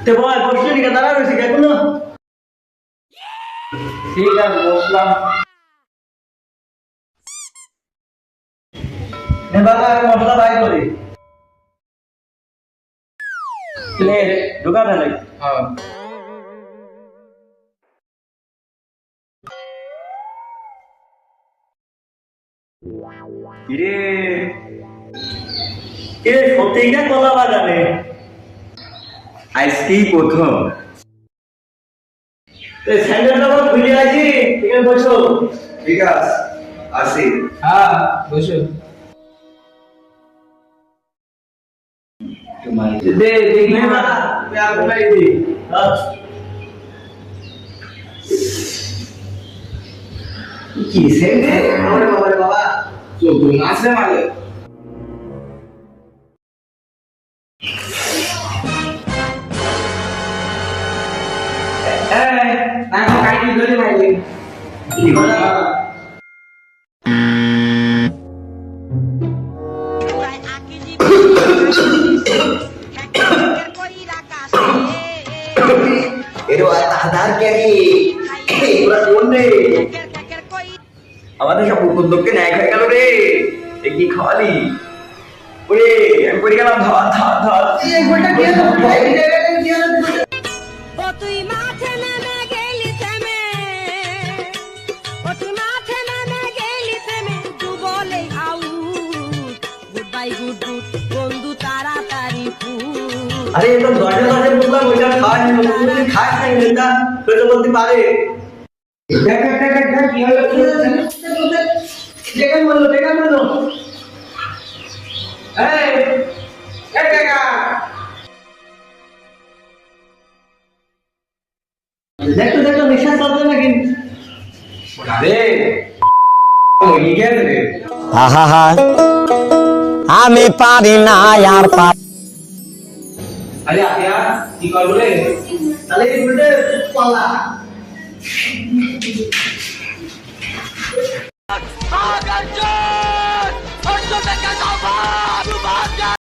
তে ভাই বসলে নিকা দাঁড়া রয়েছে কেন? ঠিক আছে বসলাম। এবার মশলা বাই করি। প্লেট ঢোকা ফেলে। হ্যাঁ। কিরে কে সত্যিটা কলা বাগানে আজকেই প্রথম। স্যান্ডেলটা খুলে আছি, ঠিক আছে বসো। ঠিক আছে আসি। হ্যাঁ বসো। দে দেখি না আমি আপনাই দি। কি স্যান্ডেল? ওরে বাবা রে বাবা, চোখ মাসে মারে। না কাটি ধরে মাইলে কি বলা এর আধার ক্যারি পুরো কোন রে আমাদের সব উদ্যোগকে ন্যায় হয়ে গেল রে। এ কি খাওয়ালি ওরে? আমি পড়ে গেলাম। ধর ধর ধর এই গোলটা কি হলো ভাই? এই জায়গাটা কি হলো? ও তুই মাঠে নেমে গেলি থেমে, ও তুই মাঠে নেমে গেলি থেমে, তু বলে out, good bye good good, বন্ধু তাড়াতাড়ি ফুট। আরে এটা দরজা দরজা বললাম ওইটা খাওয়া নি, তুমি খাস নাই এটা তো বলতে পারে। দেখ দেখ দেখ দেখ কি হলো? দেখেন বলো এই এই কাকা দেখো নিশা চলছে নাকি? আরে ও নিয়ে গেছে রে। আহা আমি পারি না আর আরে আতিয়া কি করবো রে? তাহলে এই গুলটা পালা